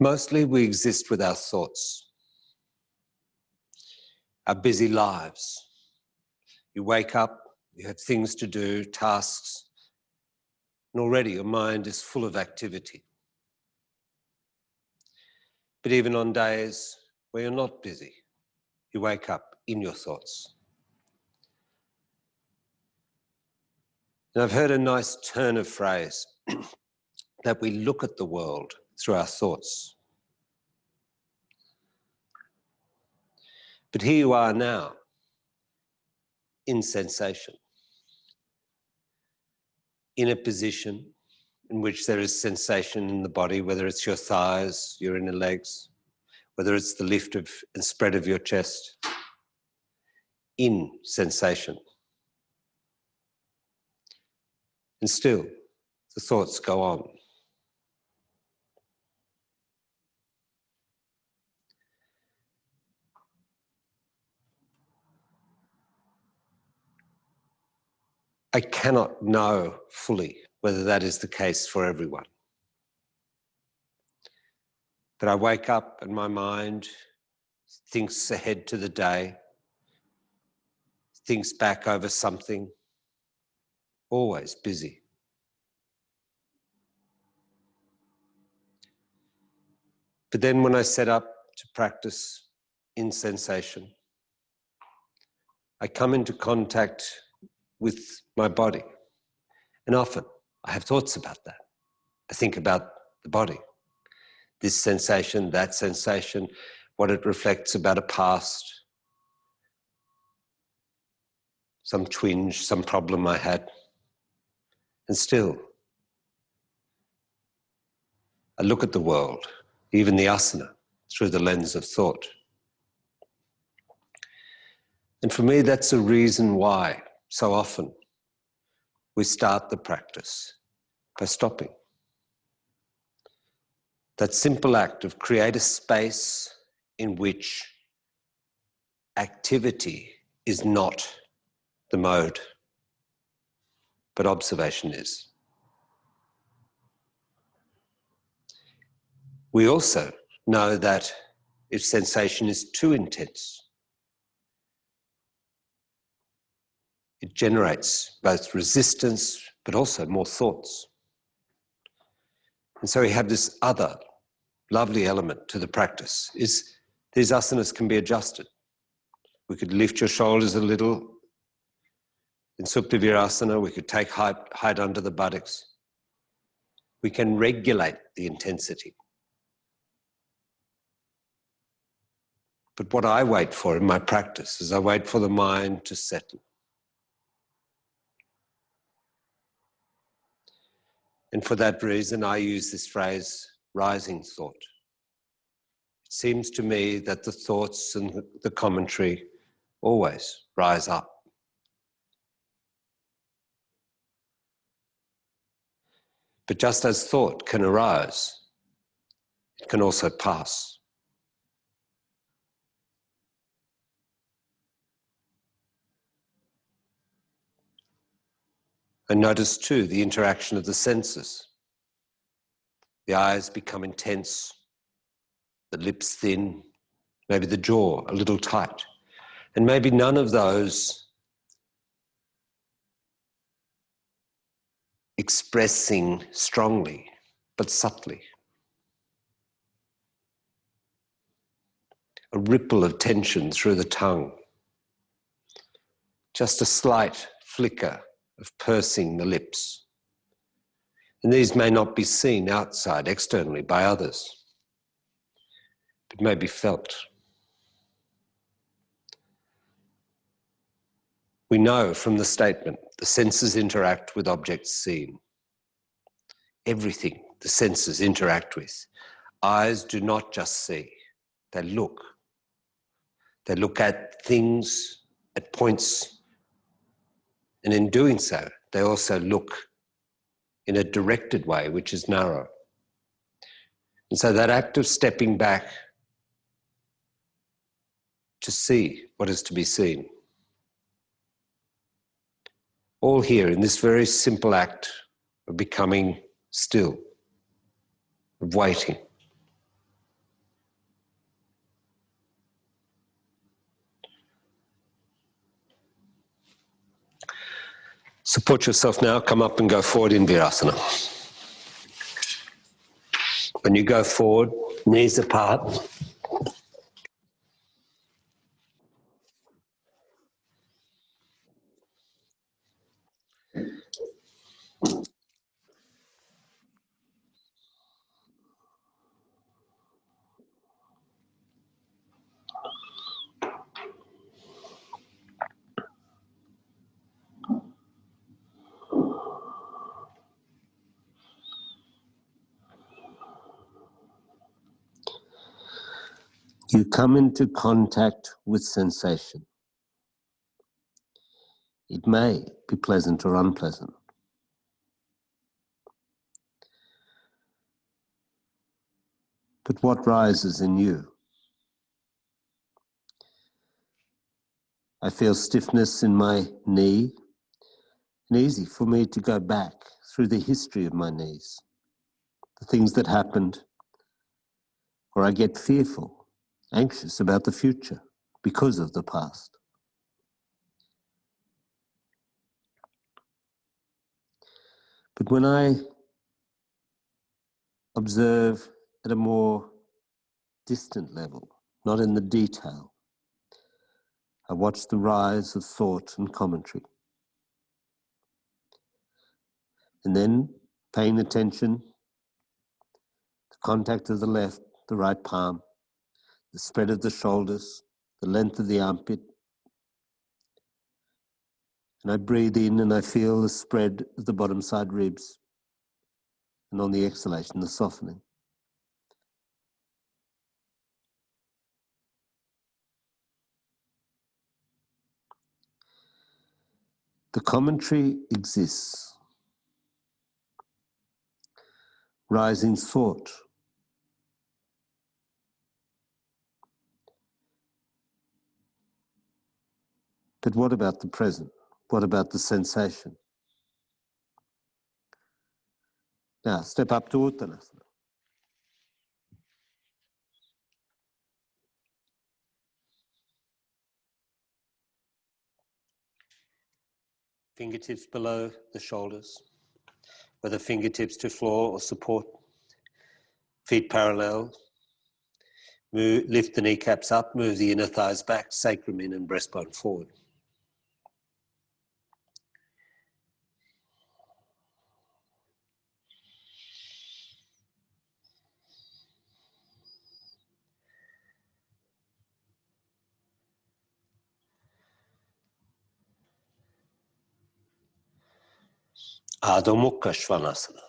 Mostly we exist with our thoughts, our busy lives. You wake up, you have things to do, tasks, and already your mind is full of activity. But even on days where you're not busy, you wake up in your thoughts. And I've heard a nice turn of phrase that we look at the world through our thoughts. But here you are now, in sensation, in a position in which there is sensation in the body, whether it's your thighs, your inner legs, whether it's the lift of and spread of your chest, in sensation. And still, the thoughts go on. I cannot know fully whether that is the case for everyone. But I wake up and my mind thinks ahead to the day, thinks back over something, always busy. But then when I set up to practice in sensation, I come into contact with my body. And often I have thoughts about that. I think about the body, this sensation, that sensation, what it reflects about a past, some twinge, some problem I had. And still, I look at the world, even the asana, through the lens of thought. And for me, that's a reason why so often we start the practice by stopping. That simple act of create a space in which activity is not the mode, but observation is. We also know that if sensation is too intense, it generates both resistance, but also more thoughts. And so we have this other lovely element to the practice, is these asanas can be adjusted. We could lift your shoulders a little in Supta Virasana, we could take height under the buttocks. We can regulate the intensity. But what I wait for in my practice is I wait for the mind to settle. And for that reason, I use this phrase, rising thought. It seems to me that the thoughts and the commentary always rise up. But just as thought can arise, it can also pass. And notice too the interaction of the senses. The eyes become intense, the lips thin, maybe the jaw a little tight. And maybe none of those expressing strongly, but subtly. A ripple of tension through the tongue. Just a slight flicker of pursing the lips. And these may not be seen outside, externally, by others, but may be felt. We know from the statement, the senses interact with objects seen. Everything the senses interact with. Eyes do not just see, they look. They look at things, at points, and in doing so, they also look in a directed way, which is narrow. And so that act of stepping back to see what is to be seen, all here in this very simple act of becoming still, of waiting. Support yourself now, come up and go forward in Virasana. When you go forward, knees apart. You come into contact with sensation. It may be pleasant or unpleasant. But what rises in you? I feel stiffness in my knee, and easy for me to go back through the history of my knees, the things that happened, or I get fearful, anxious about the future because of the past. But when I observe at a more distant level, not in the detail, I watch the rise of thought and commentary. And then paying attention, the contact of the left, the right palm, the spread of the shoulders, the length of the armpit. And I breathe in and I feel the spread of the bottom side ribs. And on the exhalation, the softening. The commentary exists. Rising thought. But what about the present? What about the sensation? Now, step up to Uttanasana. Fingertips below the shoulders, whether fingertips to floor or support. Feet parallel. Lift the kneecaps up, move the inner thighs back, sacrum in and breastbone forward. Adho Mukha Svanasana.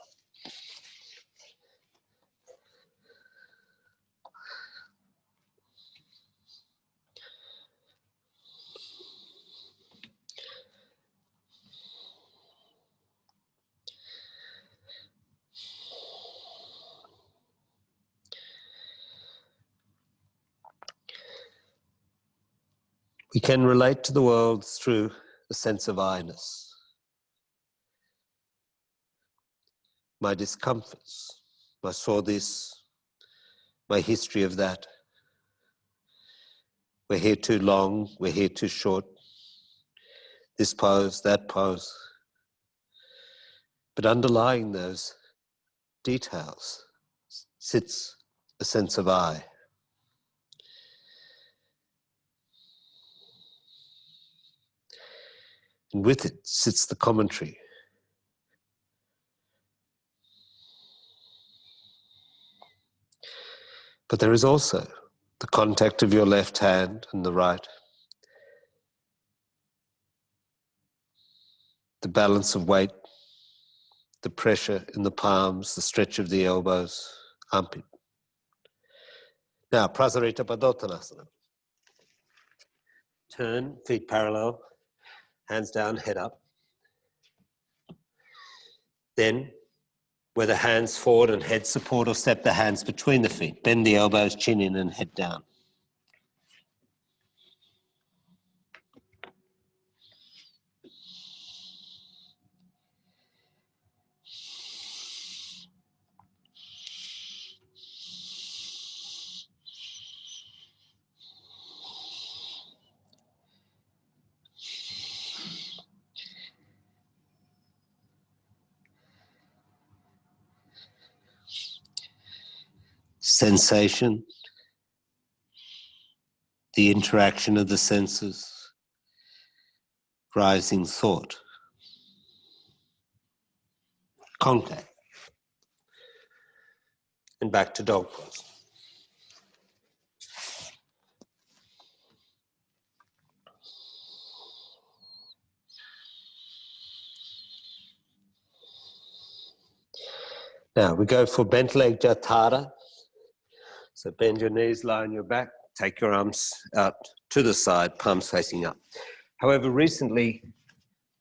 We can relate to the world through a sense of I-ness. My discomforts, I saw this, my history of that. We're here too long, we're here too short. This pose, that pose. But underlying those details sits a sense of I. And with it sits the commentary. But there is also the contact of your left hand and the right. The balance of weight, the pressure in the palms, the stretch of the elbows, armpit. Now, Prasarita Padottanasana. Turn, feet parallel, hands down, head up. Then, whether hands forward and head support or step the hands between the feet. Bend the elbows, chin in and head down. sensation, the interaction of the senses, rising thought, contact, and back to dog pose. Now we go for bent leg jatara. So bend your knees, lie on your back, take your arms out to the side, palms facing up. However, recently,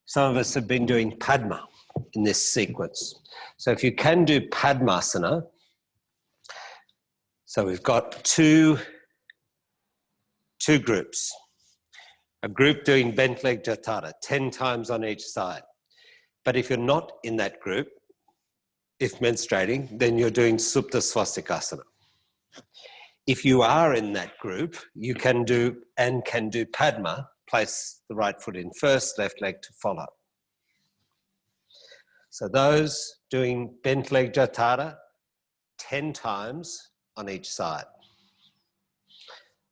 some of us have been doing Padma in this sequence. So if you can do Padmasana, so we've got two groups. A group doing bent leg jatara, 10 times on each side. But if you're not in that group, if menstruating, then you're doing Supta Swastikasana. If you are in that group, you can do Padma, place the right foot in first, left leg to follow. So those doing bent leg jatara, 10 times on each side.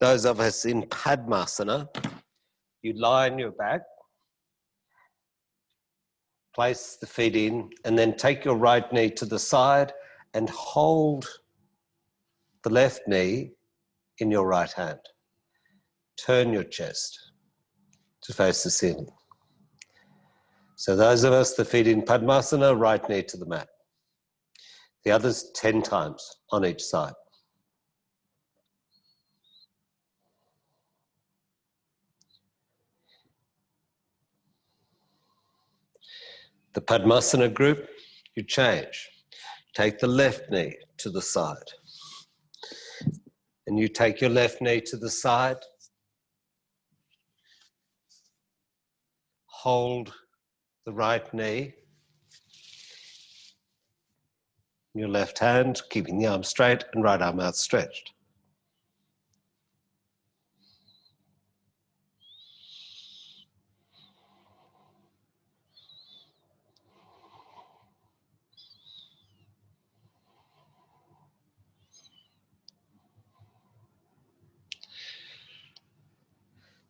Those of us in Padmasana, you lie on your back, place the feet in, and then take your right knee to the side and hold the left knee in your right hand. Turn your chest to face the ceiling. So those of us, the feet in Padmasana, right knee to the mat. The others 10 times on each side. The Padmasana group, you change. Take the left knee to the side. And you take your left knee to the side. Hold the right knee in your left hand, keeping the arm straight and right arm outstretched.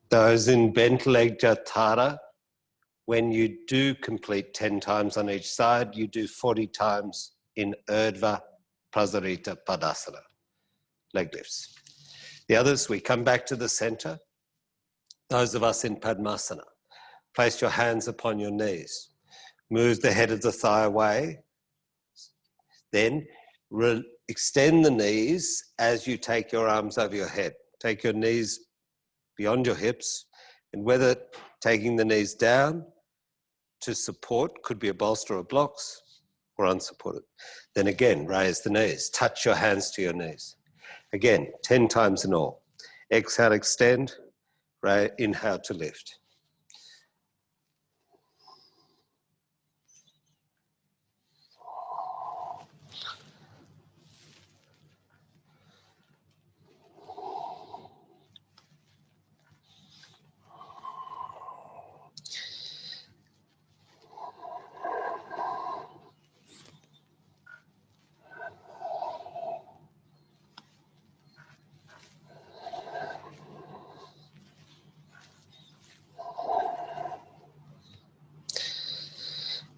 Those in bent leg jatara, when you do complete 10 times on each side, you do 40 times in Urdhva Prasarita Padasana, leg lifts. The others, we come back to the center. Those of us in Padmasana, place your hands upon your knees. Move the head of the thigh away. Then extend the knees as you take your arms over your head. Take your knees beyond your hips, and whether taking the knees down to support, could be a bolster or blocks, or unsupported. Then again, raise the knees, touch your hands to your knees. Again, 10 times in all. Exhale, extend, inhale to lift.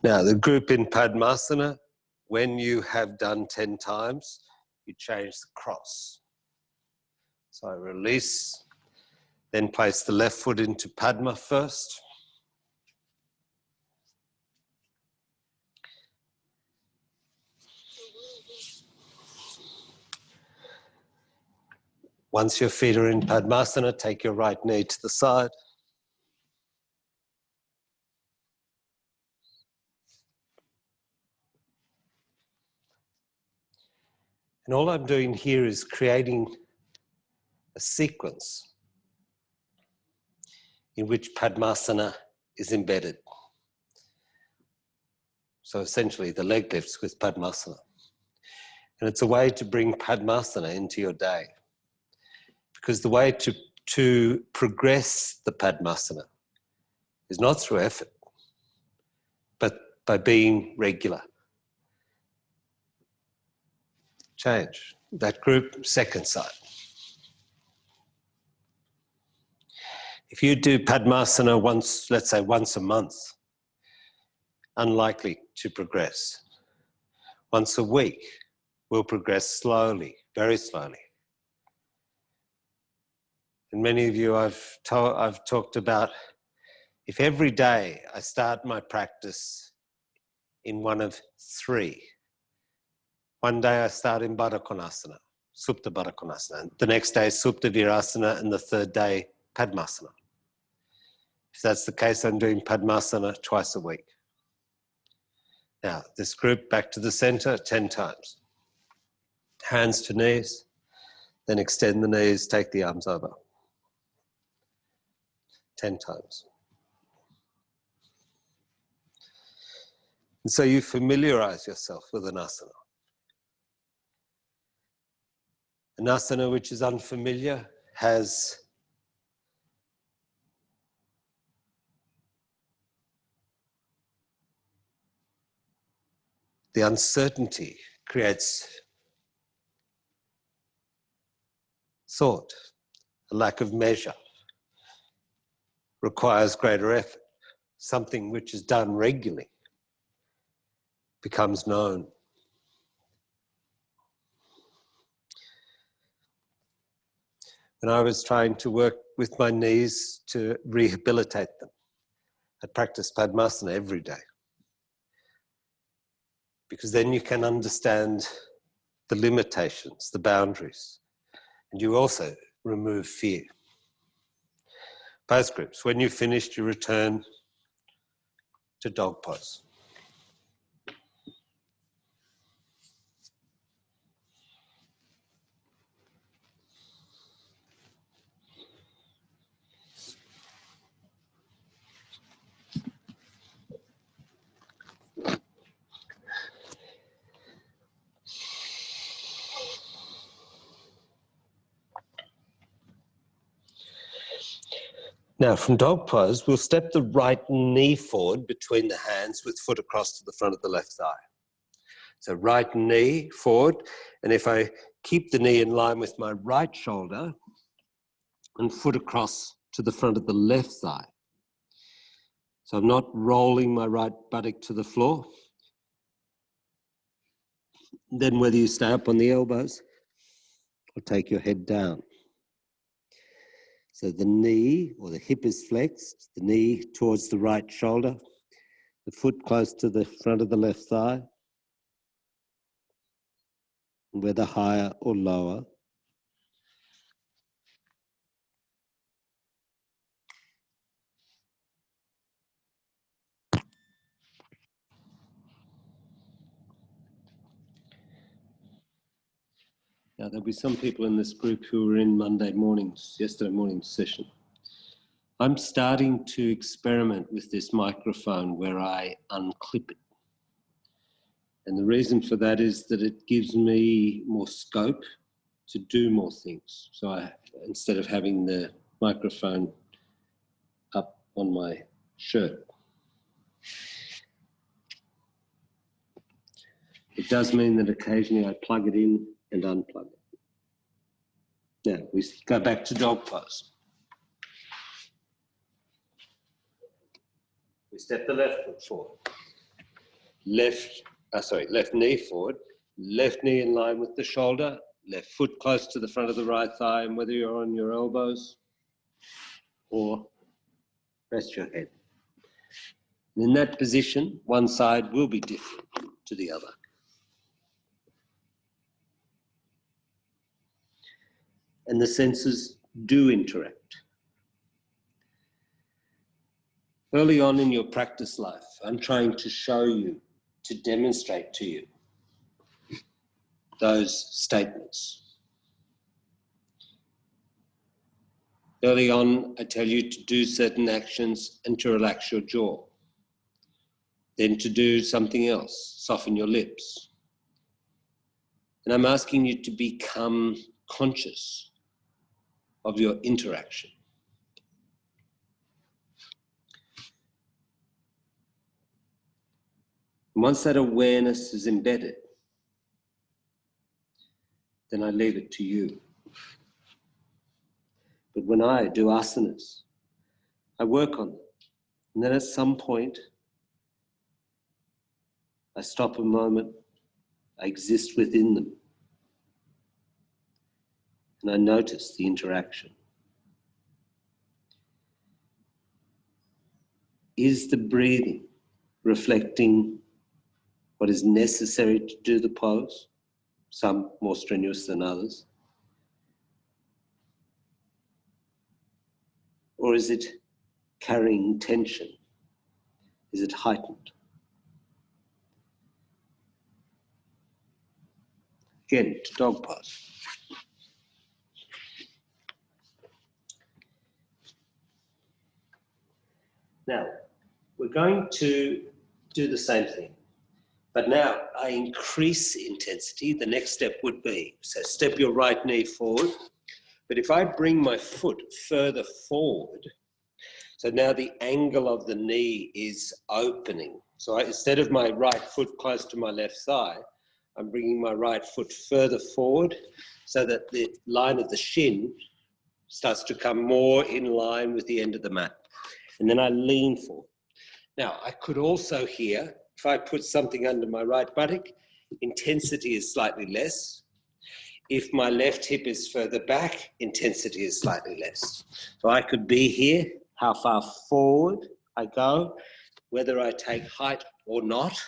Now, the group in Padmasana, when you have done 10 times, you change the cross. So release, then place the left foot into Padma first. Once your feet are in Padmasana, take your right knee to the side. And all I'm doing here is creating a sequence in which Padmasana is embedded. So essentially the leg lifts with Padmasana. And it's a way to bring Padmasana into your day. Because the way to progress the Padmasana is not through effort, but by being regular. change. That group, second side. If you do Padmasana once, let's say once a month, unlikely to progress. Once a week, will progress slowly, very slowly. And many of you I've talked about, if every day I start my practice in one of three. One day I start in Baddha Konasana, Supta Baddha Konasana. The next day Supta Virasana, and the third day Padmasana. If that's the case, I'm doing Padmasana twice a week. Now, this group back to the center 10 times. Hands to knees, then extend the knees, take the arms over. 10 times. And so you familiarize yourself with an asana. An asana which is unfamiliar has the uncertainty, creates thought, a lack of measure, requires greater effort. Something which is done regularly becomes known. When I was trying to work with my knees to rehabilitate them, I practiced Padmasana every day. Because then you can understand the limitations, the boundaries, and you also remove fear. Both groups, when you've finished, you return to dog pose. Now, from dog pose, we'll step the right knee forward between the hands with foot across to the front of the left thigh. So right knee forward, and if I keep the knee in line with my right shoulder and foot across to the front of the left thigh. So I'm not rolling my right buttock to the floor. Then whether you stay up on the elbows or take your head down. So the knee or the hip is flexed, the knee towards the right shoulder, the foot close to the front of the left thigh, whether higher or lower. Now there'll be some people in this group who were in yesterday morning's session. I'm starting to experiment with this microphone where I unclip it. And the reason for that is that it gives me more scope to do more things. So instead of having the microphone up on my shirt. It does mean that occasionally I plug it in and unplug it. Now, we go back to dog pose. We step the left foot forward. Left knee forward, left knee in line with the shoulder, left foot close to the front of the right thigh, and whether you're on your elbows or rest your head. And in that position, one side will be different to the other. And the senses do interact. Early on in your practice life, I'm trying to show you, to demonstrate to you those statements. Early on, I tell you to do certain actions and to relax your jaw. Then to do something else, soften your lips. And I'm asking you to become conscious of your interaction. And once that awareness is embedded, then I leave it to you. But when I do asanas, I work on them. And then at some point, I stop a moment, I exist within them. And I notice the interaction. Is the breathing reflecting what is necessary to do the pose? Some more strenuous than others. Or is it carrying tension? Is it heightened? Again, to dog pose. Now, we're going to do the same thing, but now I increase intensity. The next step would be, so step your right knee forward, but if I bring my foot further forward, so now the angle of the knee is opening. So instead of my right foot close to my left thigh, I'm bringing my right foot further forward so that the line of the shin starts to come more in line with the end of the mat. And then I lean forward. Now, I could also here, if I put something under my right buttock, intensity is slightly less. If my left hip is further back, intensity is slightly less. So I could be here, how far forward I go, whether I take height or not.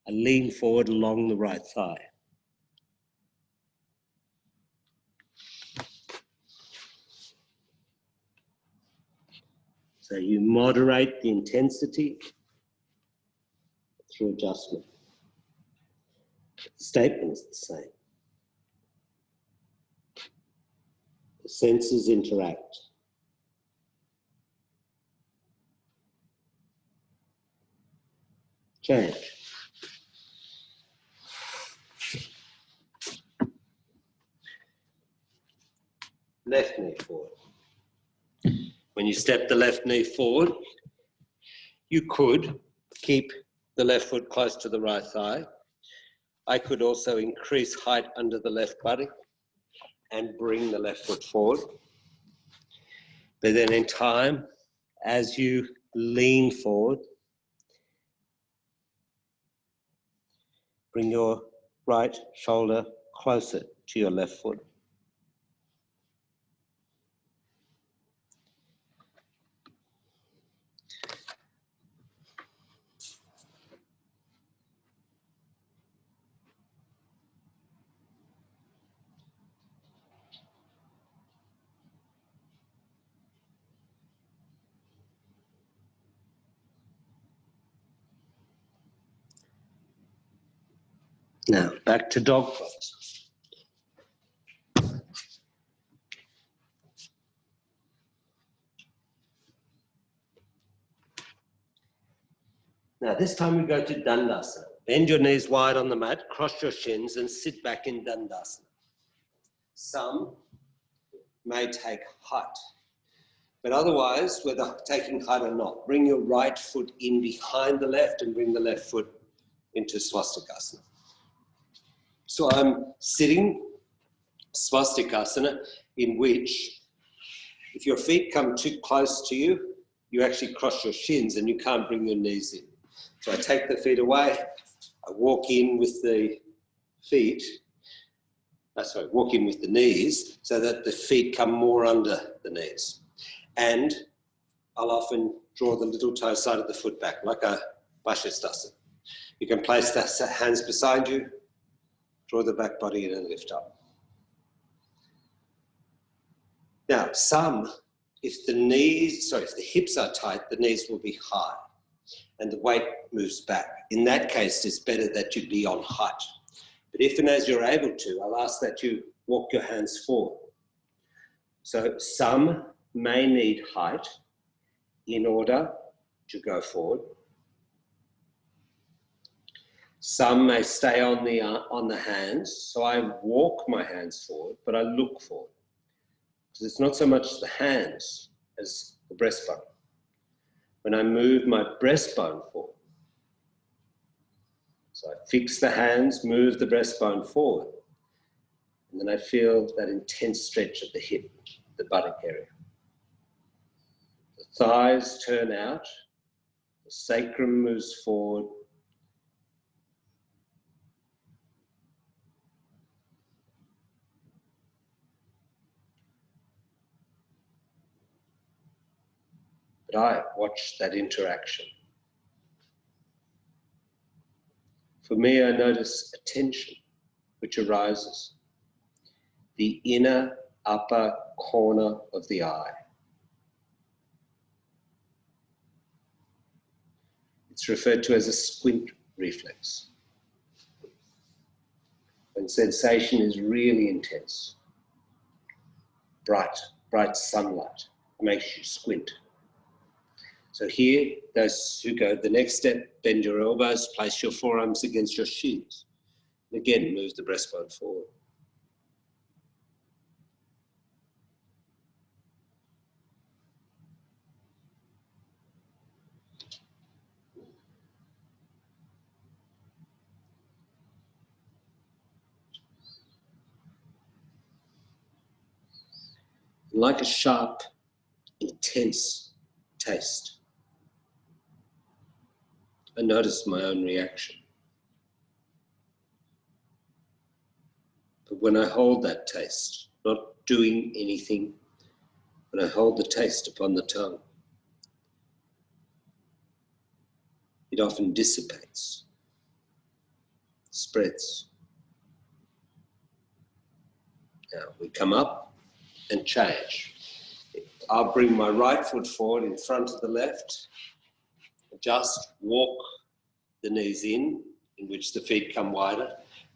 I lean forward along the right thigh. So you moderate the intensity through adjustment. The statement is the same. The senses interact. Change. Left knee forward. When you step the left knee forward, you could keep the left foot close to the right thigh. I could also increase height under the left buttock and bring the left foot forward. But then in time, as you lean forward, bring your right shoulder closer to your left foot. Now, back to dog pose. Now, this time we go to Dandasana. Bend your knees wide on the mat, cross your shins, and sit back in Dandasana. Some may take height, but otherwise, whether taking height or not, bring your right foot in behind the left and bring the left foot into Swastikasana. So I'm sitting Swastikasana, in which if your feet come too close to you, you actually cross your shins and you can't bring your knees in. So I take the feet away, I walk in with the feet, walk in with the knees so that the feet come more under the knees. And I'll often draw the little toe side of the foot back like a Bashastasana. You can place the hands beside you, draw the back body in and lift up. Now, if the hips are tight, the knees will be high and the weight moves back. In that case, it's better that you be on height. But if and as you're able to, I'll ask that you walk your hands forward. So some may need height in order to go forward. Some may stay on the hands, so I walk my hands forward, but I look forward. Because it's not so much the hands as the breastbone. When I move my breastbone forward, So I fix the hands, move the breastbone forward, and then I feel that intense stretch of the hip, the buttock area. The thighs turn out, the sacrum moves forward, but I watch that interaction. For me, I notice a tension which arises, the inner upper corner of the eye. It's referred to as a squint reflex. When sensation is really intense, bright sunlight makes you squint. So here, those who go the next step, bend your elbows, place your forearms against your shins. And again, move the breastbone forward. Like a sharp, intense taste, I notice my own reaction. But when I hold that taste, not doing anything, when I hold the taste upon the tongue, it often dissipates, spreads. Now we come up and change. I'll bring my right foot forward in front of the left, just walk the knees in which the feet come wider,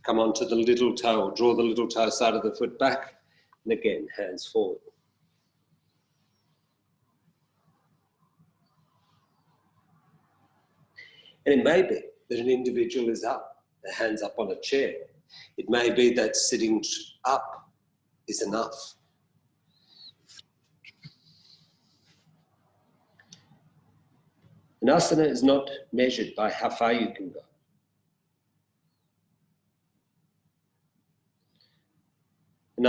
come onto the little toe, or draw the little toe side of the foot back, and again, hands forward. And it may be that an individual is up, their hands up on a chair. It may be that sitting up is enough. An asana is not measured by how far you can go. An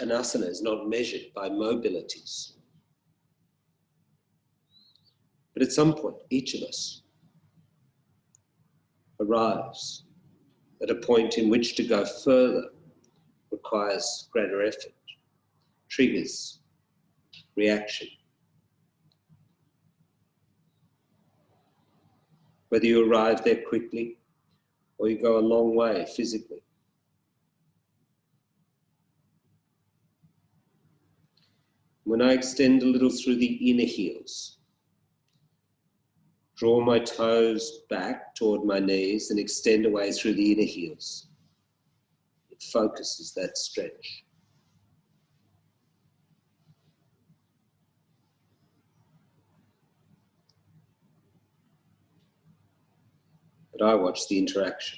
asana is not measured by mobilities. But at some point, each of us arrives at a point in which to go further requires greater effort, triggers reaction. Whether you arrive there quickly or you go a long way physically. When I extend a little through the inner heels, draw my toes back toward my knees and extend away through the inner heels, it focuses that stretch. But I watch the interaction.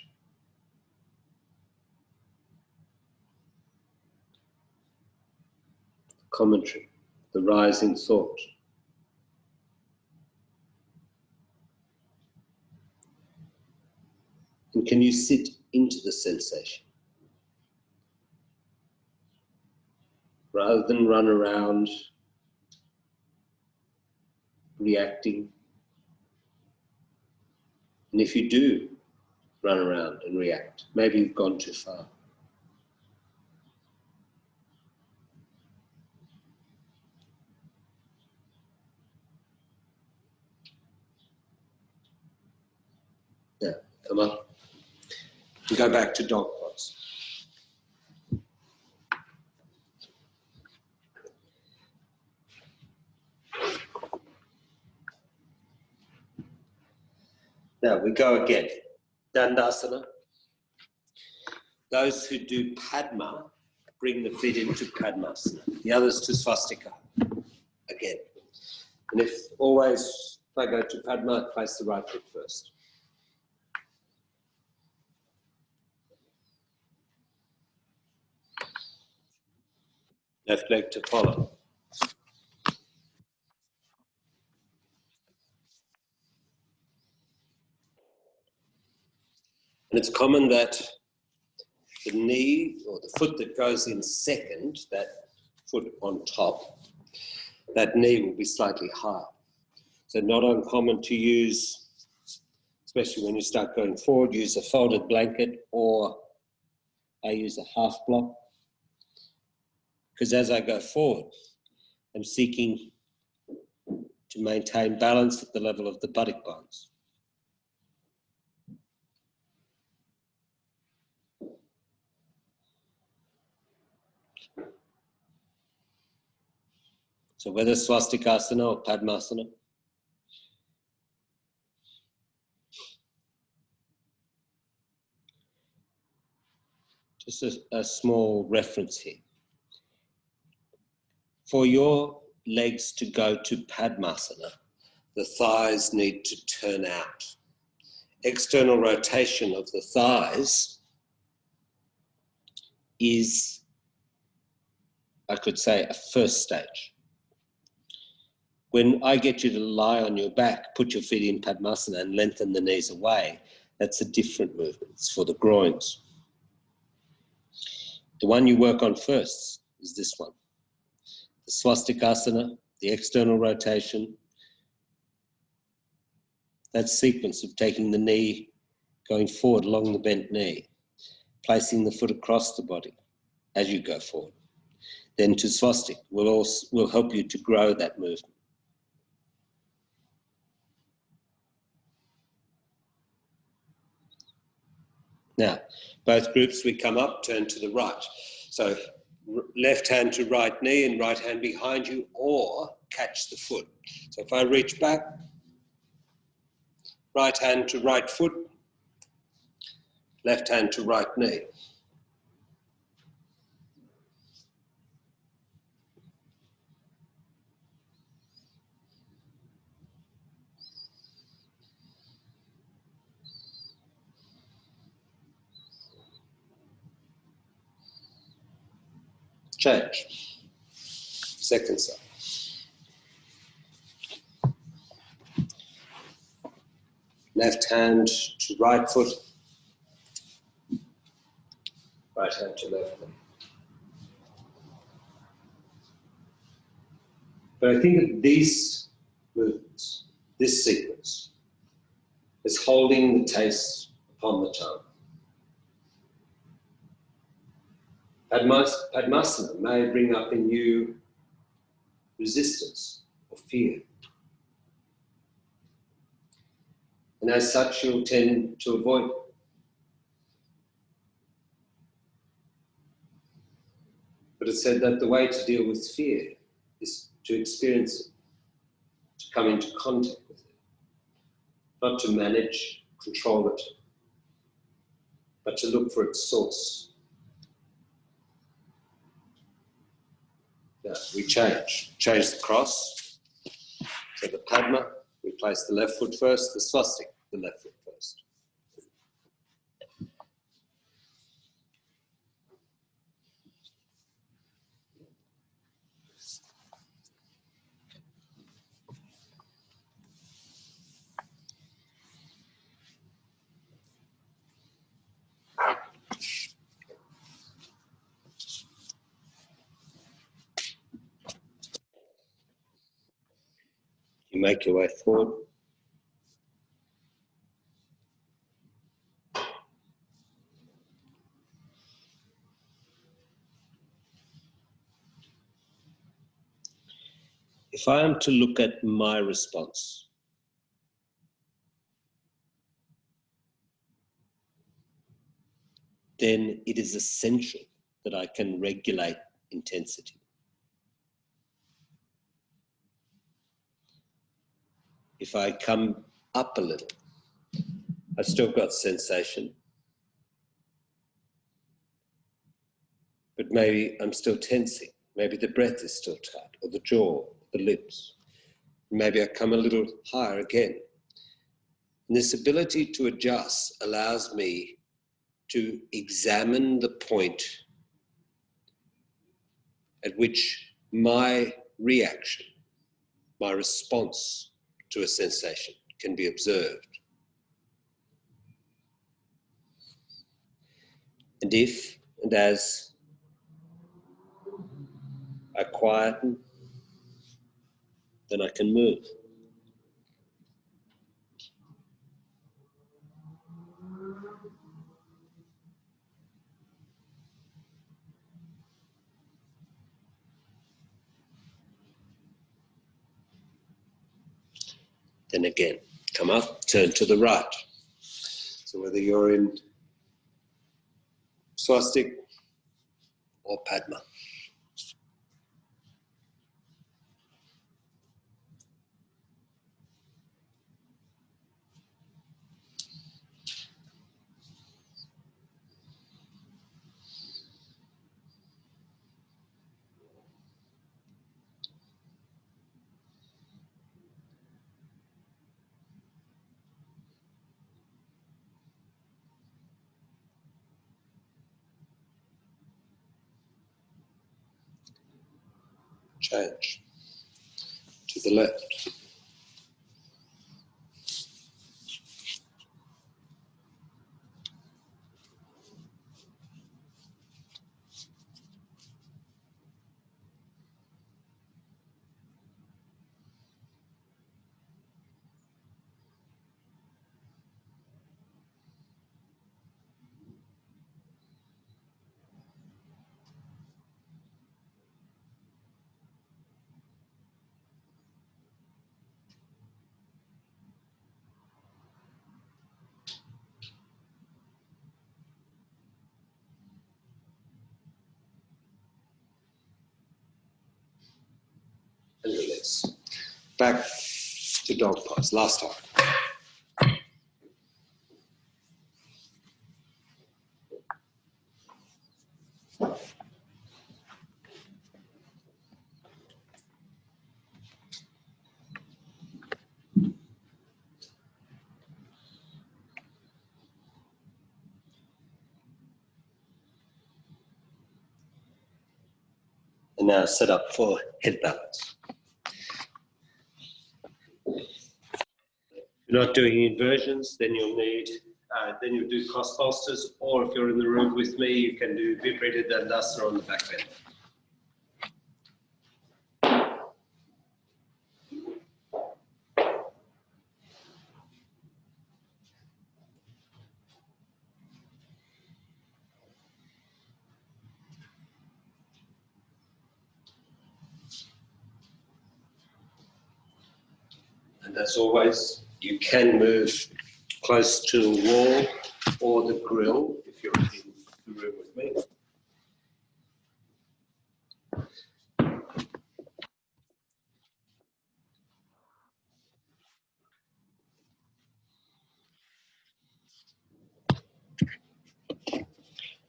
The commentary, the rising thought. And can you sit into the sensation? Rather than run around reacting. And if you do run around and react, maybe you've gone too far. Now, come up and go back to dog pose. Now we go again. Dandasana. Those who do Padma bring the feet into Padmasana. The others to Swastika. Again. And if I go to Padma, place the right foot first. Left leg to follow. And It's common that the knee or the foot that goes in second, that foot on top, that knee will be slightly higher. So not uncommon to use, especially when you start going forward, use a folded blanket, or I use a half block. Because as I go forward, I'm seeking to maintain balance at the level of the buttock bones. So whether swastikasana or padmasana, just a small reference here. For your legs to go to padmasana, the thighs need to turn out. External rotation of the thighs is, I could say, a first stage. When I get you to lie on your back, put your feet in padmasana and lengthen the knees away, that's a different movement. It's for the groins. The one you work on first is this one. The swastikasana, the external rotation, that sequence of taking the knee, going forward along the bent knee, placing the foot across the body as you go forward. Then to swastik will help you to grow that movement. Now, both groups, we come up, turn to the right. So left hand to right knee and right hand behind you, or catch the foot. So if I reach back, right hand to right foot, left hand to right knee. Change. Second side. Left hand to right foot, right hand to left knee. But I think of these movements, this sequence, as holding the taste upon the tongue. Padmasana may bring up in you resistance or fear. And as such, you'll tend to avoid it. But it's said that the way to deal with fear is to experience it, to come into contact with it, not to manage, control it, but to look for its source. Now, we change the cross. So the Padma, we place the left foot first, the swastik, the left foot first. You make your way forward. If I am to look at my response, then it is essential that I can regulate intensity. If I come up a little, I've still got sensation, but maybe I'm still tensing. Maybe the breath is still tight, or the jaw, the lips. Maybe I come a little higher again. And this ability to adjust allows me to examine the point at which my reaction, my response to a sensation can be observed. And if and as I quieten, then I can move. Then again, come up, turn to the right. So whether you're in swastik or Padma. Change to the left. And release. Back to dog pose, last time. And now set up for head balance. If you're not doing inversions, then you'll do cross bolsters, or if you're in the room with me, you can do Viparita Dandasana on the back bend. And as always, you can move close to the wall or the grill if you're in the room with me.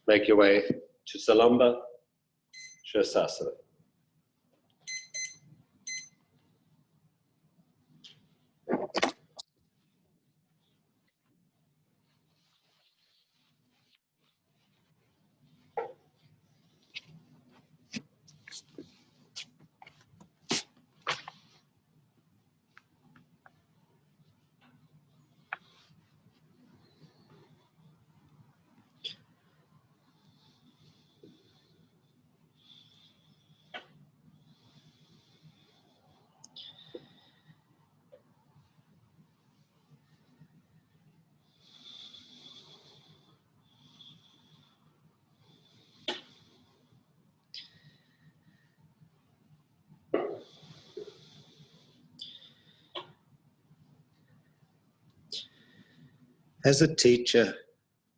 Make your way to Salamba, Shirsasana. As a teacher,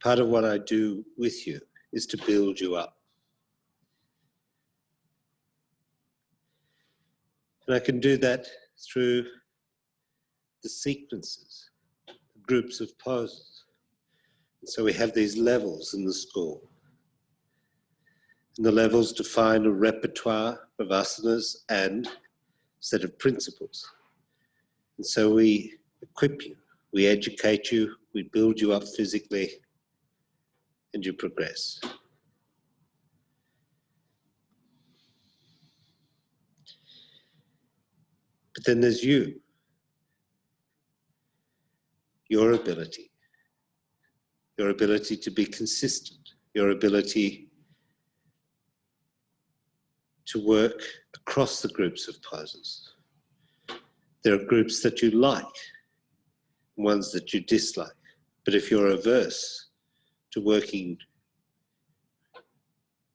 part of what I do with you is to build you up. And I can do that through the sequences, groups of poses. And so we have these levels in the school. And the levels define a repertoire of asanas and a set of principles. And so we equip you, we educate you, we build you up physically, and you progress. But then there's you, your ability to be consistent, your ability to work across the groups of poses. There are groups that you like, ones that you dislike. But if you're averse to working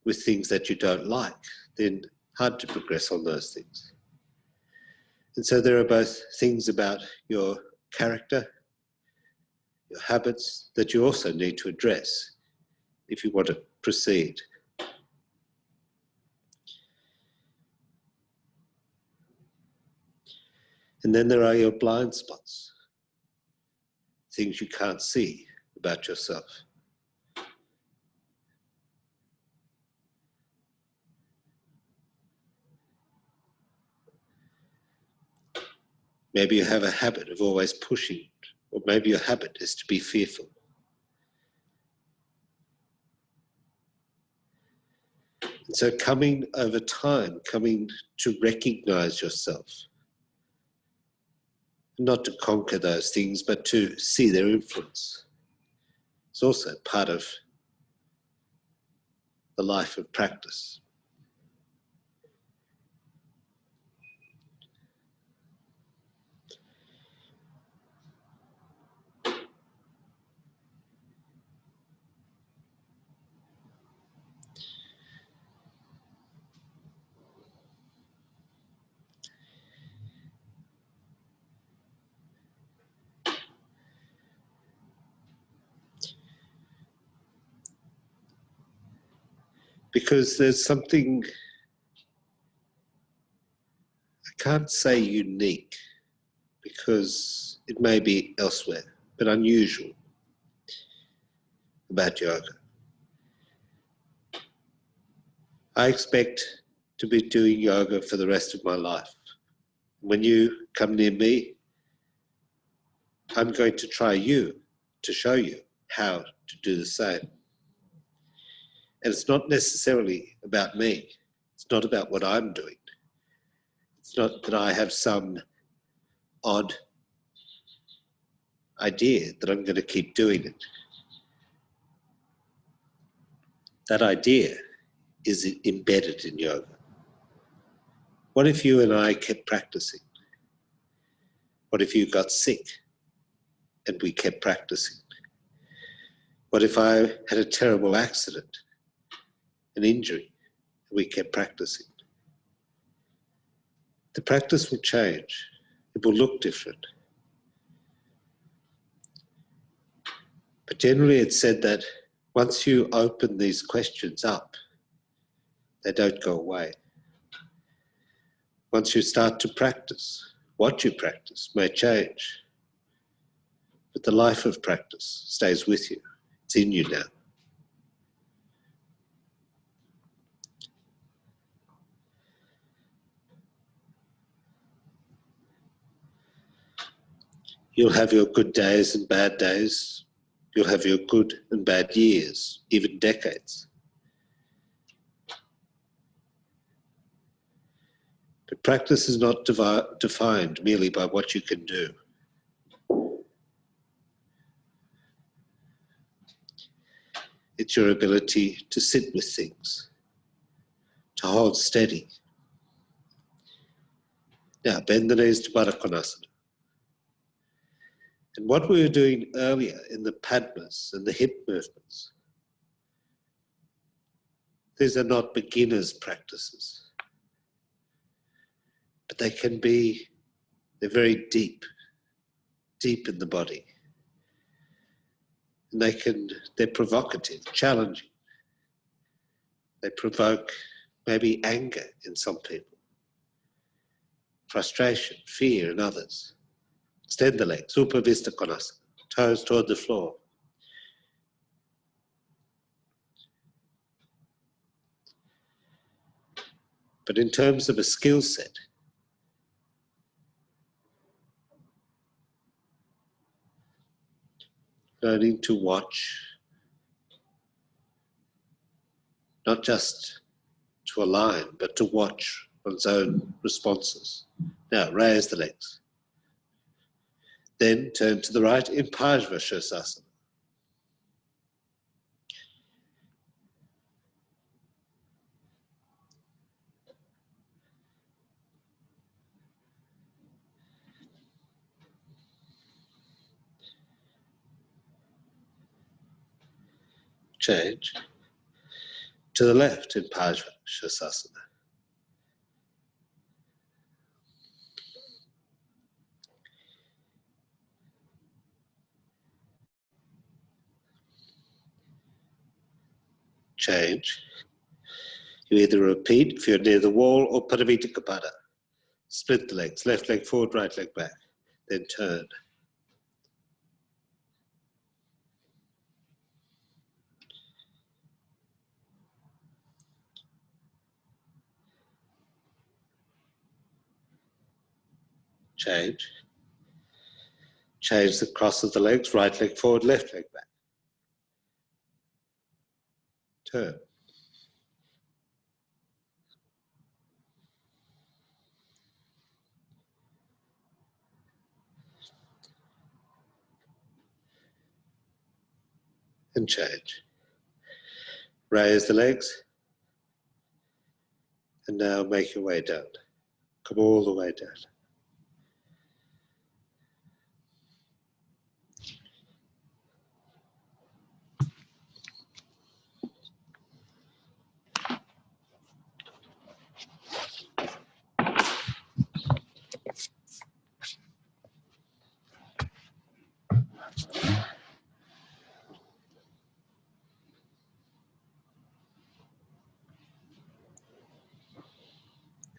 with things that you don't like, then hard to progress on those things. And so there are both things about your character, your habits, that you also need to address if you want to proceed. And then there are your blind spots, things you can't see about yourself. Maybe you have a habit of always pushing, or maybe your habit is to be fearful. And so coming over time, coming to recognize yourself, not to conquer those things, but to see their influence. It's also part of the life of practice. Because there's something, I can't say unique, because it may be elsewhere, but unusual about yoga. I expect to be doing yoga for the rest of my life. When you come near me, I'm going to try to show you how to do the same. And it's not necessarily about me. It's not about what I'm doing. It's not that I have some odd idea that I'm going to keep doing it. That idea is embedded in yoga. What if you and I kept practicing? What if you got sick and we kept practicing? What if I had a terrible accident, an injury, and we kept practicing? The practice will change. It will look different. But generally it's said that once you open these questions up, they don't go away. Once you start to practice, what you practice may change. But the life of practice stays with you. It's in you now. You'll have your good days and bad days. You'll have your good and bad years, even decades. But practice is not defined merely by what you can do. It's your ability to sit with things, to hold steady. Now, bend the knees to Baddha Konasana. And what we were doing earlier in the Padmas and the hip movements, these are not beginners' practices, but they can be, they're very deep in the body. And they're provocative, challenging. They provoke maybe anger in some people, frustration, fear in others. Extend the legs, Upavista Konasana, toes toward the floor. But in terms of a skill set, learning to watch, not just to align, but to watch one's own responses. Now, raise the legs. Then turn to the right in Pajvashasana. Change to the left in Pajvasasana. Change. You either repeat if you're near the wall or Paravita Kapada. Split the legs, left leg forward, right leg back, then turn. Change. Change the cross of the legs, right leg forward, left leg back. Turn. And change. Raise the legs. And now make your way down. Come all the way down.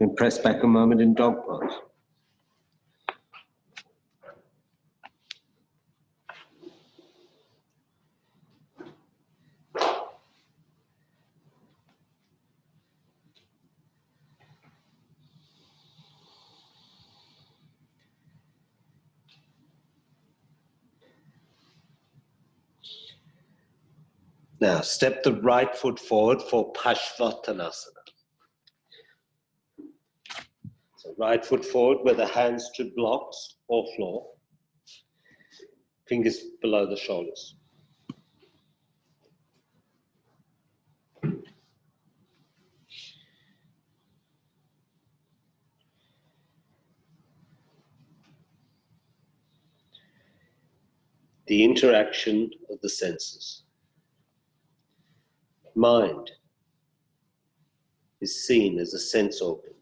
And press back a moment in dog pose. Now, step the right foot forward for Paschimottanasana. So right foot forward with the hands to blocks or floor. Fingers below the shoulders. The interaction of the senses. Mind is seen as a sense organ.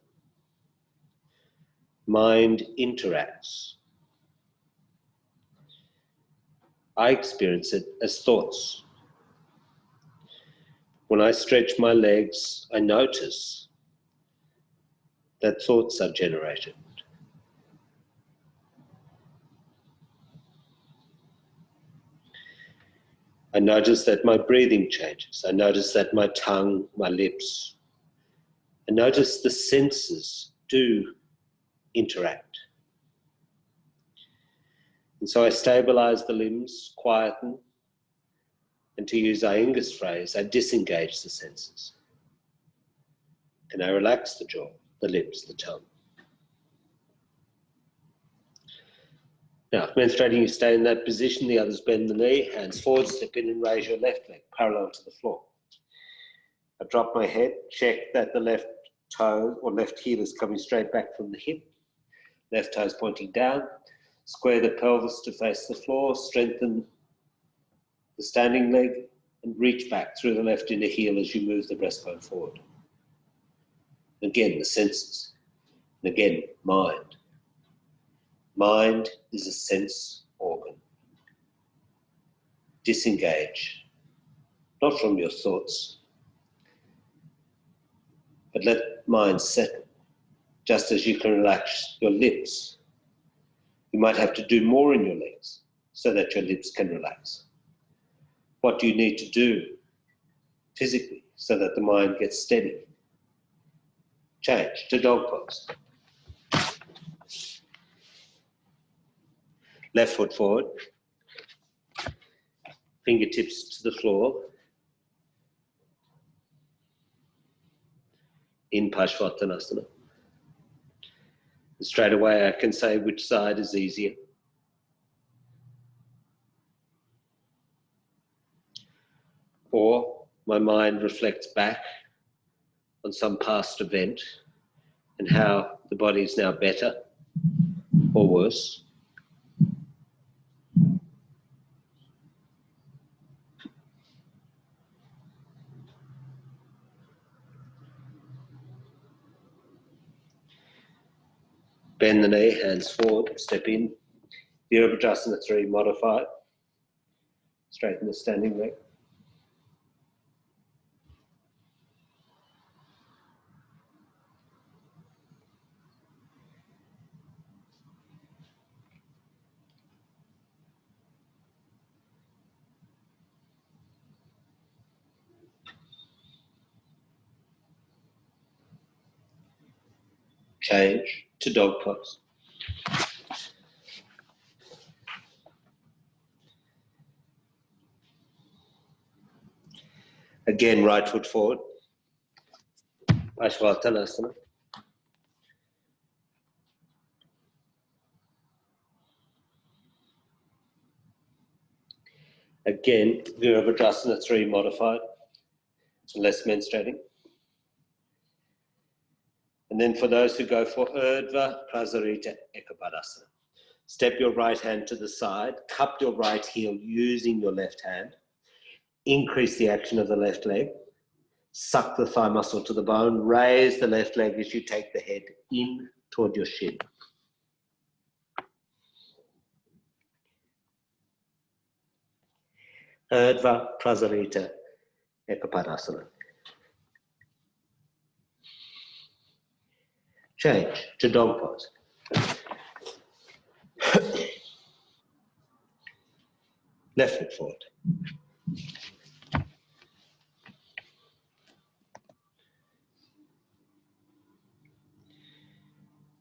Mind interacts. I experience it as thoughts. When I stretch my legs, I notice that thoughts are generated. I notice that my breathing changes. I notice that my tongue, my lips, I notice the senses do interact. And so I stabilize the limbs, quieten, and to use Iyengar's phrase, I disengage the senses. And I relax the jaw, the lips, the tongue. Now, demonstrating you stay in that position, the others bend the knee, hands forward, step in and raise your left leg parallel to the floor. I drop my head, check that the left toe or left heel is coming straight back from the hip. Left toe is pointing down. Square the pelvis to face the floor, strengthen the standing leg and reach back through the left inner heel as you move the breastbone forward. Again, the senses. And again, mind. Mind is a sense organ. Disengage, not from your thoughts, but let mind settle, just as you can relax your lips. You might have to do more in your legs so that your lips can relax. What do you need to do physically so that the mind gets steady? Change to dog pose. Left foot forward, fingertips to the floor, in Paschimottanasana. Straight away I can say which side is easier. Or my mind reflects back on some past event and how the body is now better or worse. Bend the knee, hands forward, step in. Virabhadrasana 3, modified. Straighten the standing leg. Change to dog pose. Again, right foot forward. Ashwatalasana. Again, Virabhadrasana 3, modified. Less menstruating. And then for those who go for Urdhva Prasarita Ekapadasana, step your right hand to the side, cup your right heel using your left hand, increase the action of the left leg, suck the thigh muscle to the bone, raise the left leg as you take the head in toward your shin. Urdhva Prasarita Ekapadasana. Change to dog pose. Left foot forward.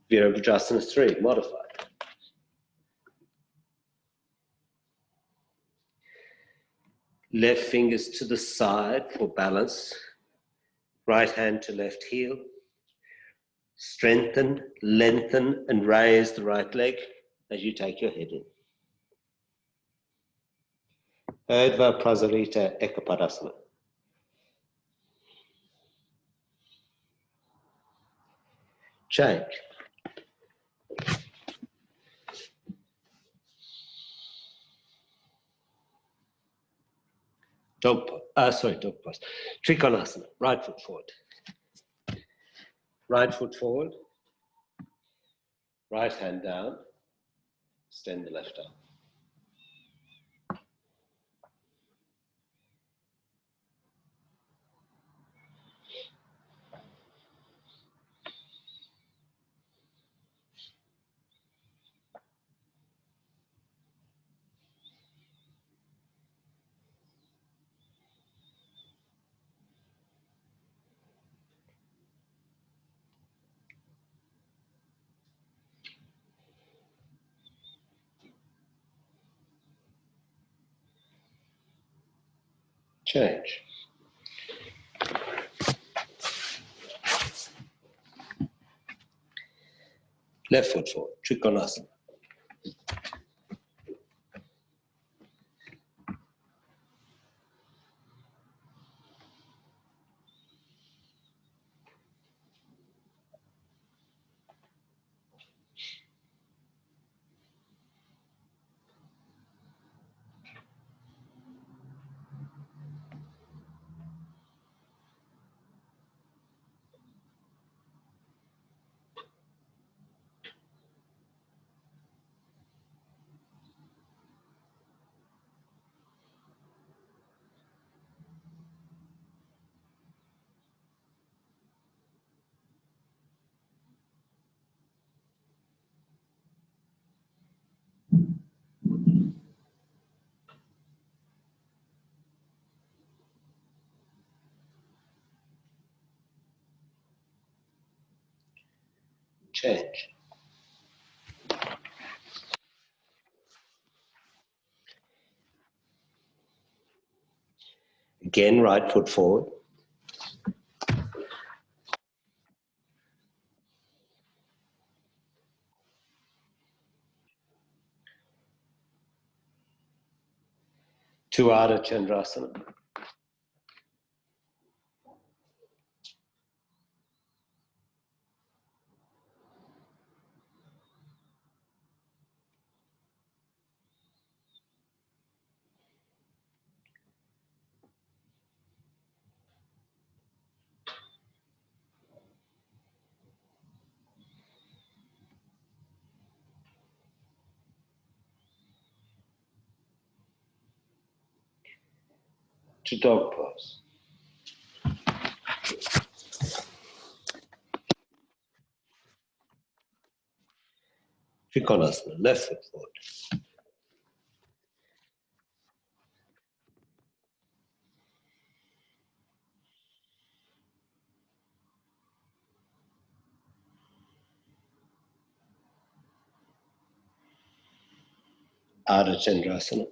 Virabhadrasana 3, modified. Left fingers to the side for balance. Right hand to left heel. Strengthen, lengthen, and raise the right leg as you take your head in. Urdhva Prasarita Ekapadasana. Change. Dog pose. Trikonasana. Right foot forward. Right foot forward. Right hand down. Extend the left arm. Change. Left foot forward. Trikonasana. Change. Again, right foot forward. To Ardha Chandrasana. to dog pose. Trikonasana, left foot forward. Ardha Chandrasana.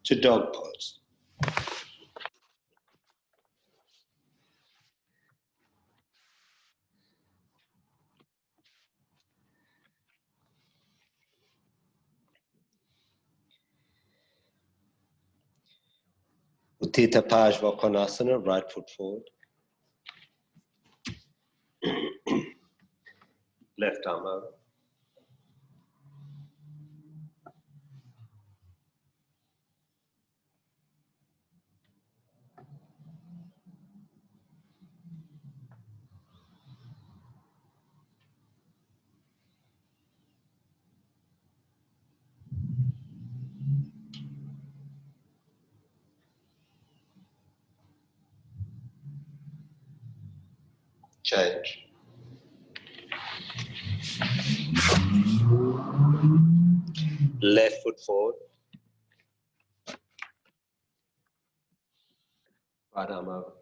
To dog pose. Uttita Pajvakonasana, right foot forward. Left arm over. Change. Left foot forward. Right arm over.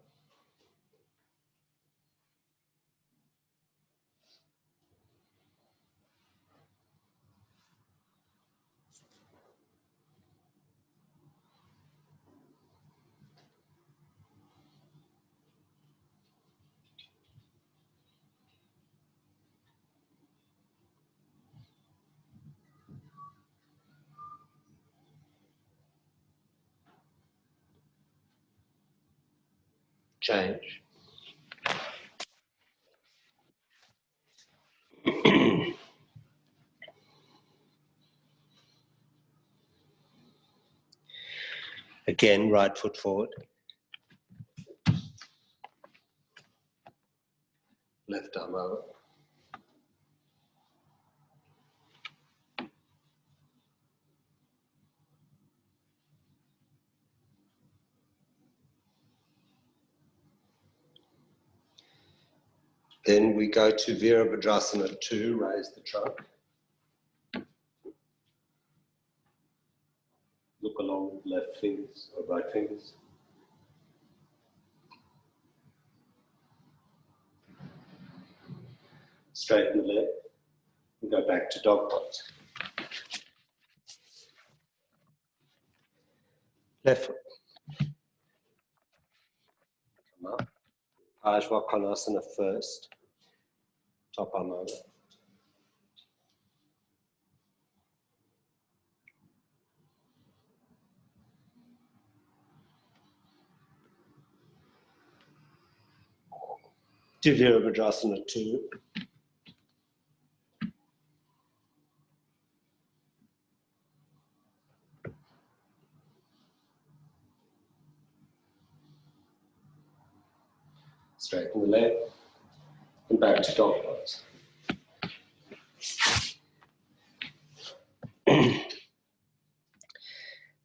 Change. Again, right foot forward. Left arm over. Then we go to Virabhadrasana 2, raise the trunk. Look along with left fingers or right fingers. Straighten the leg and go back to dog pose. Left foot. Come up. Pajvakonasana first. Top arm over. To Virabhadrasana 2. Straighten the leg and back to dog pose.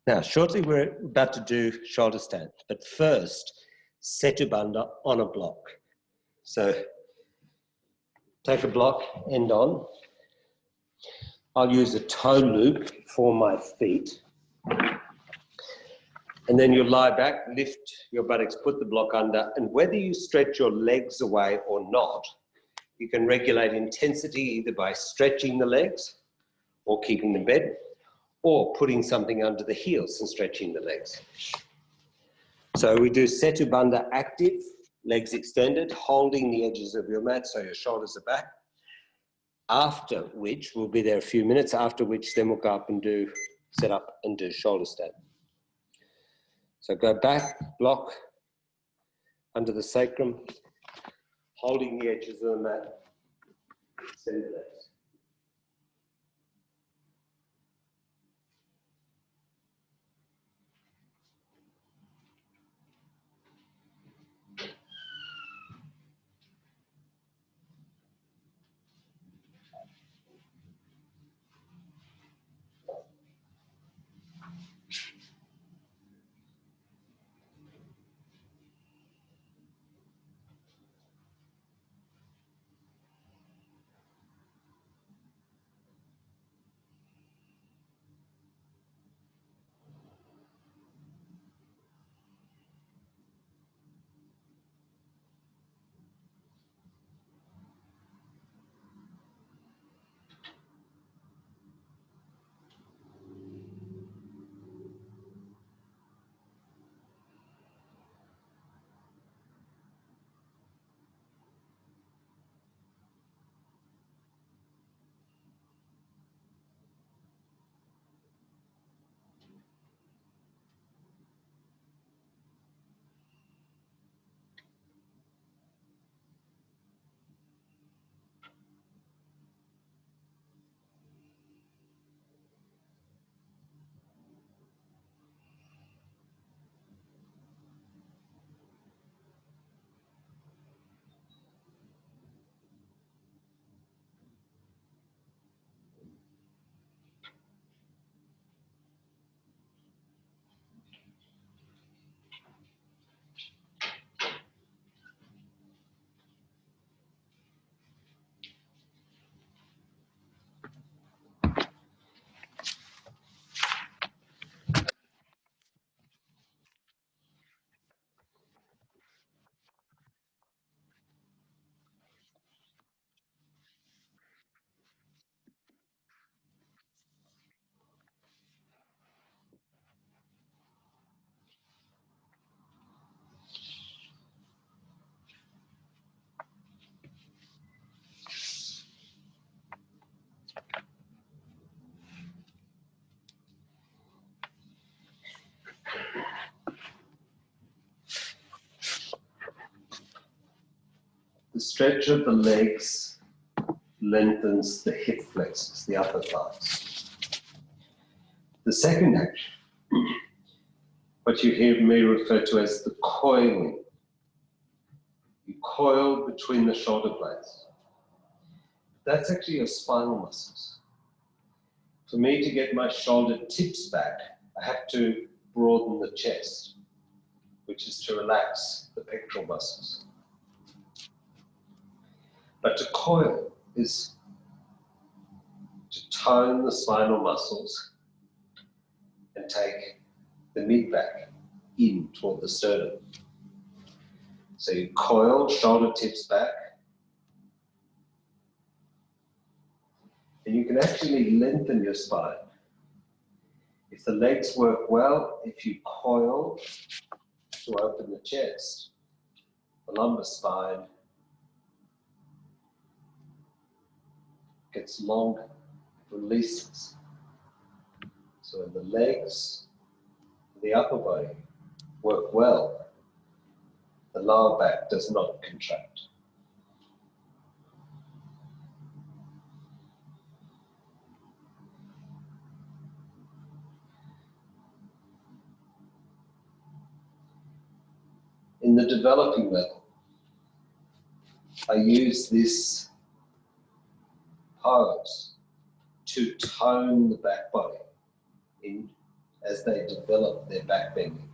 Now, shortly we're about to do shoulder stand, but first, Setu Bandha on a block. So, take a block, end on. I'll use a toe loop for my feet. And then you lie back, lift your buttocks, put the block under, and whether you stretch your legs away or not, you can regulate intensity either by stretching the legs or keeping them bent, or putting something under the heels and stretching the legs. So we do Setu Bandha active, legs extended, holding the edges of your mat so your shoulders are back. After which, we'll be there a few minutes, after which then we'll go up and do, set up and do shoulder stand. So go back, block under the sacrum, holding the edges of the mat. Extend the legs. The stretch of the legs lengthens the hip flexors, the upper thighs. The second action, what you hear me refer to as the coiling. You coil between the shoulder blades. That's actually your spinal muscles. For me to get my shoulder tips back, I have to broaden the chest, which is to relax the pectoral muscles. But to coil is to tone the spinal muscles and take the mid back in toward the sternum. So you coil, shoulder tips back, and you can actually lengthen your spine. If the legs work well, if you coil to open the chest, the lumbar spine gets longer, releases. So when the legs, the upper body work well, the lower back does not contract. In the developing level, I use this pose to tone the back body in as they develop their back bending.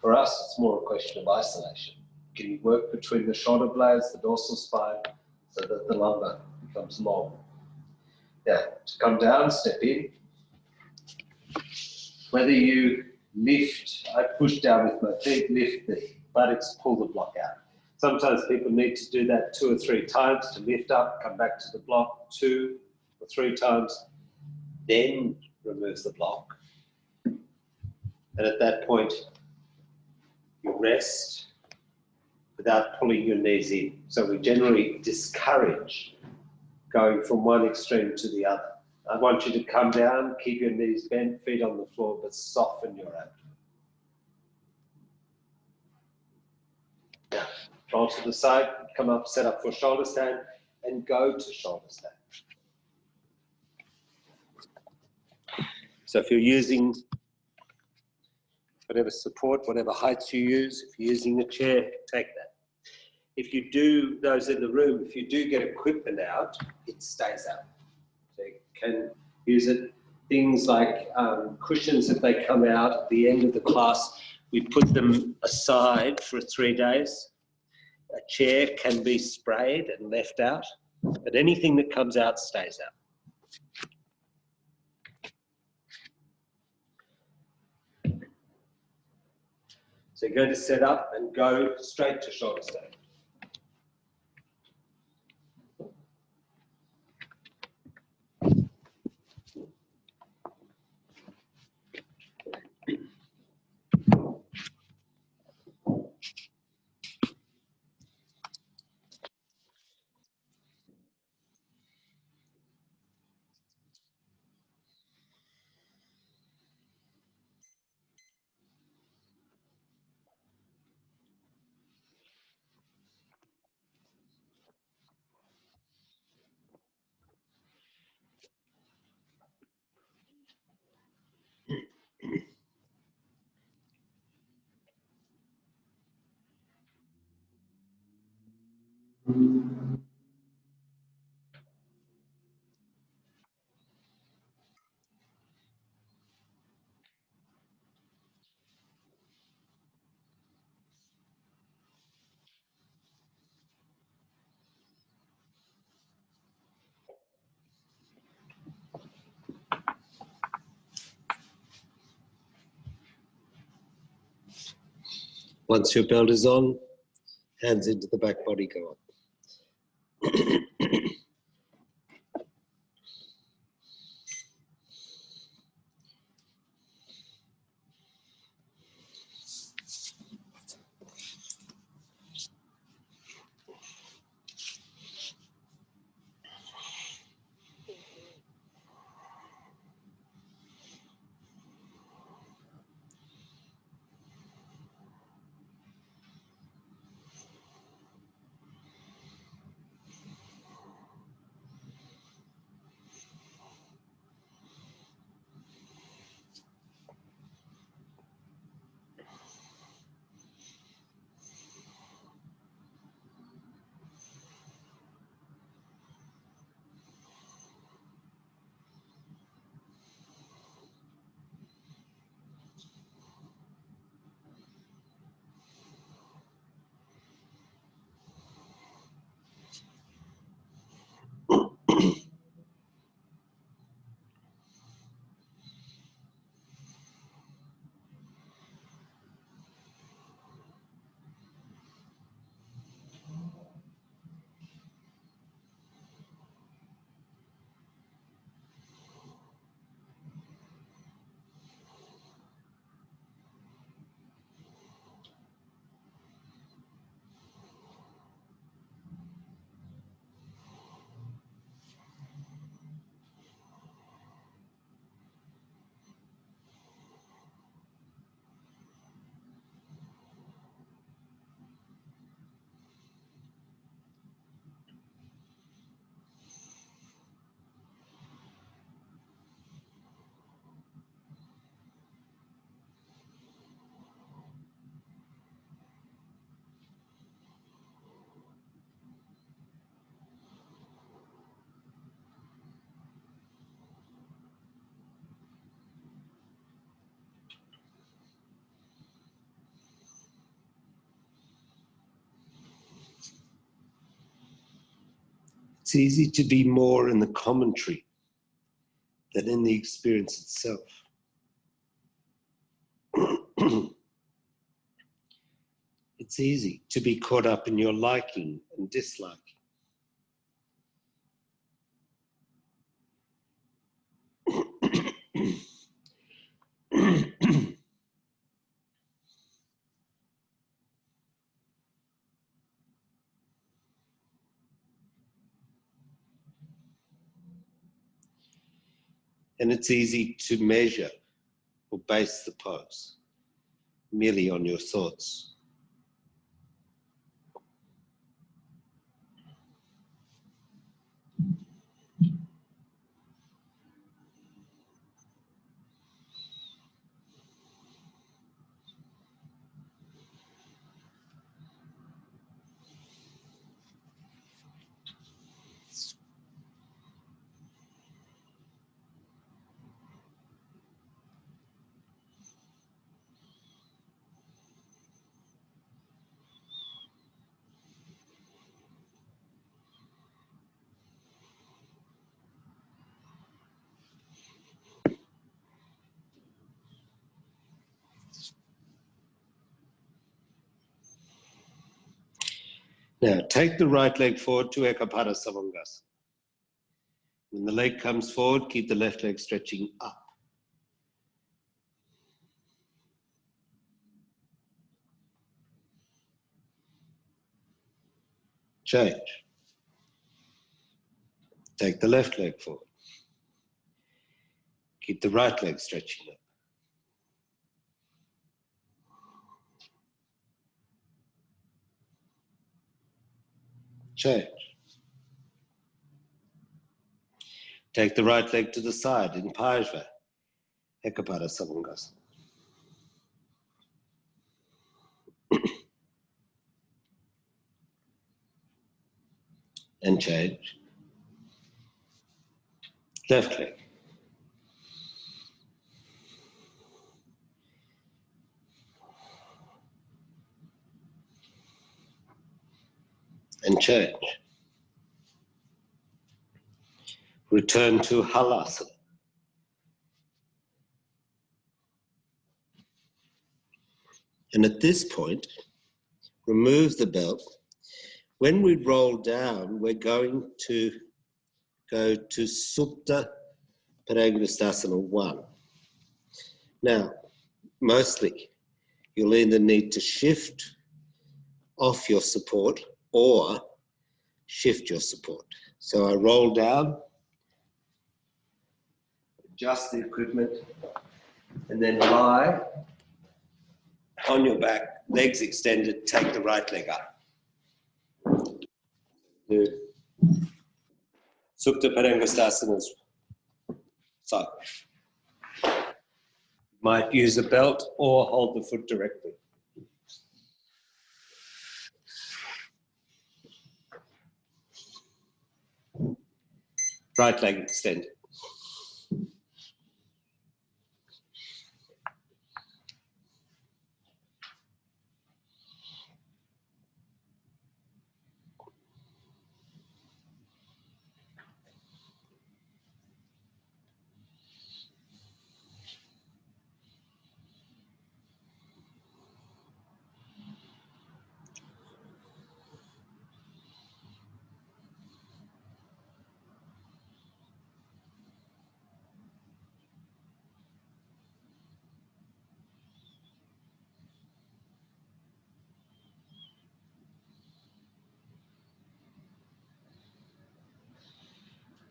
For us, it's more a question of isolation. Can you work between the shoulder blades, the dorsal spine, so that the lumbar becomes long? Now, to come down, step in. Whether you lift, I push down with my feet, lift the buttocks, pull the block out. Sometimes people need to do that 2 or 3 times to lift up, come back to the block 2 or 3 times, then remove the block. And at that point, you rest without pulling your knees in. So we generally discourage going from one extreme to the other. I want you to come down, keep your knees bent, feet on the floor, but soften your abdomen. Now, roll to the side, come up, set up for shoulder stand, and go to shoulder stand. So if you're using whatever support, whatever heights you use, if you're using a chair, take that. If you do, those in the room, if you do get equipment out, it stays out. So you can use it. Things like cushions, if they come out at the end of the class, we put them aside for 3 days. A chair can be sprayed and left out, but anything that comes out stays out. So you're going to set up and go straight to shoulder stand. Once your belt is on, hands into the back body, go up. It's easy to be more in the commentary than in the experience itself. It's easy to be caught up in your liking and disliking. And it's easy to measure or base the pose merely on your thoughts. Now, take the right leg forward to Ekapada Savasana. When the leg comes forward, keep the left leg stretching up. Change. Take the left leg forward. Keep the right leg stretching up. Change. Take the right leg to the side in Pajva, Ekapada Savasana. And change. Left leg. And change. Return to Halasana. And at this point, remove the belt. When we roll down, we're going to go to Supta Padangusthasana 1. Now, mostly, you'll either need to shift off your support or shift your support. So I roll down, adjust the equipment, and then lie on your back, legs extended, take the right leg up. Do Supta Padangusthasana. So, might use a belt or hold the foot directly. Right leg extended.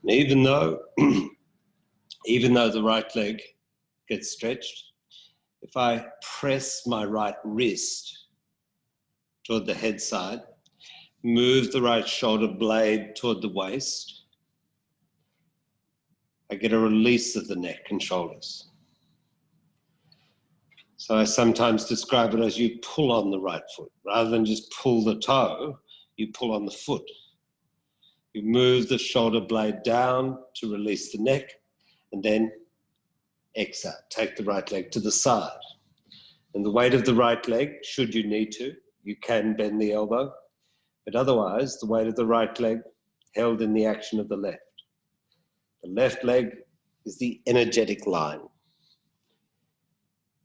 Even though the right leg gets stretched, if I press my right wrist toward the head side, move the right shoulder blade toward the waist, I get a release of the neck and shoulders. So I sometimes describe it as you pull on the right foot. Rather than just pull the toe, you pull on the foot. You move the shoulder blade down to release the neck, and then exhale. Take the right leg to the side. And the weight of the right leg, should you need to, you can bend the elbow, but otherwise the weight of the right leg held in the action of the left. The left leg is the energetic line.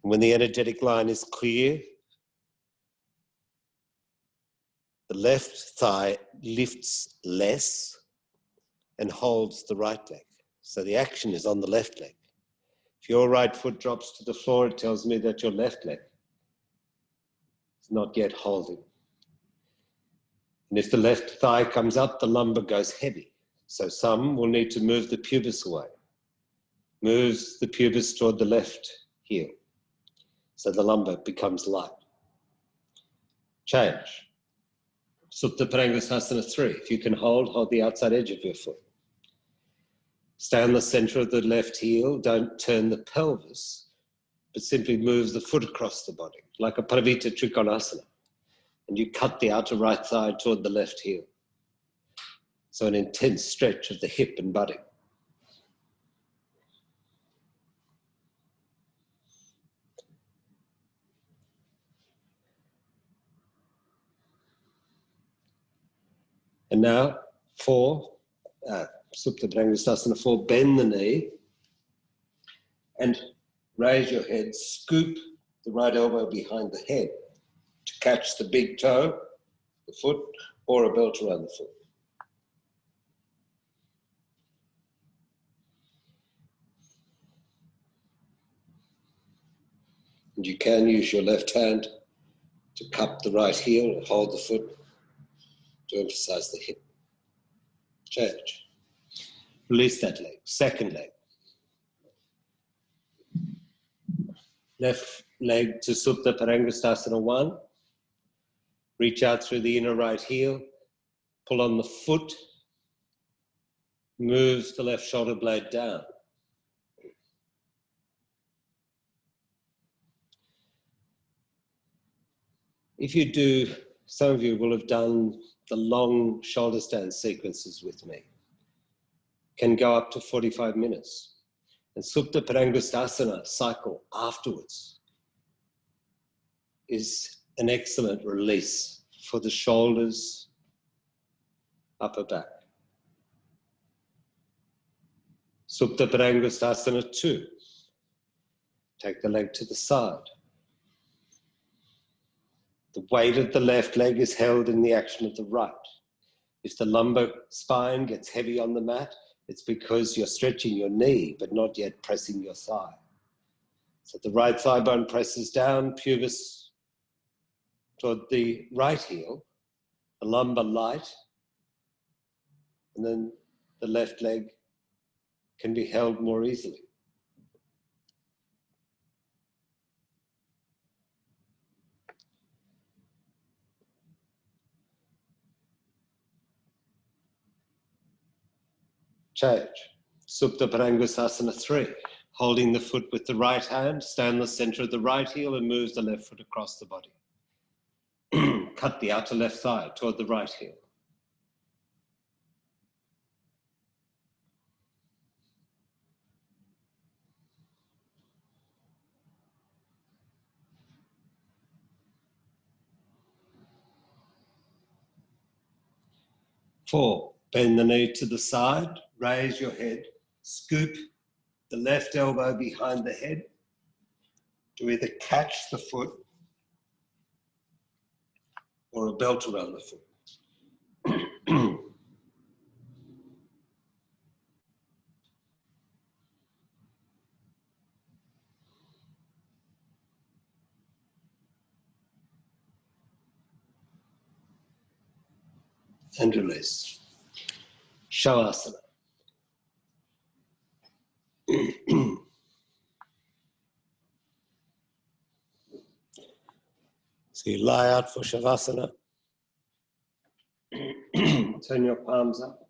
And when the energetic line is clear, the left thigh lifts less and holds the right leg. So the action is on the left leg. If your right foot drops to the floor, it tells me that your left leg is not yet holding. And if the left thigh comes up, the lumbar goes heavy. So some will need to move the pubis away. Moves the pubis toward the left heel, so the lumbar becomes light. Change. Supta Parangusthasana 3. If you can hold the outside edge of your foot. Stay on the center of the left heel. Don't turn the pelvis, but simply move the foot across the body, like a Parivrtta Trikonasana. And you cut the outer right thigh toward the left heel. So an intense stretch of the hip and buttock. And now, 4, Supta Parangusthasana 4, bend the knee and raise your head, scoop the right elbow behind the head to catch the big toe, the foot, or a belt around the foot. And you can use your left hand to cup the right heel and hold the foot to emphasize the hip. Change. Release that leg. Second leg. Left leg to Supta Parangusthasana 1. Reach out through the inner right heel. Pull on the foot. Move the left shoulder blade down. If you do, some of you will have done the long shoulder stand sequences with me. Can go up to 45 minutes. And Supta Parangusthasana cycle afterwards is an excellent release for the shoulders, upper back. Supta Parangusthasana 2. Take the leg to the side. The weight of the left leg is held in the action of the right. If the lumbar spine gets heavy on the mat, it's because you're stretching your knee, but not yet pressing your thigh. So the right thigh bone presses down, pubis toward the right heel, the lumbar light, and then the left leg can be held more easily. Change. Supta Parangusthasana 3. Holding the foot with the right hand, stay on the center of the right heel and move the left foot across the body. Cut the outer left thigh toward the right heel. Four, bend the knee to the side, raise your head, scoop the left elbow behind the head to either catch the foot or a belt around the foot. And release. Shavasana. So you lie out for Shavasana. Turn your palms up.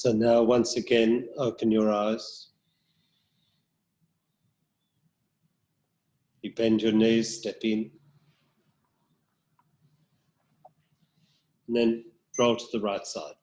So now once again, open your eyes. You bend your knees, step in. And then roll to the right side.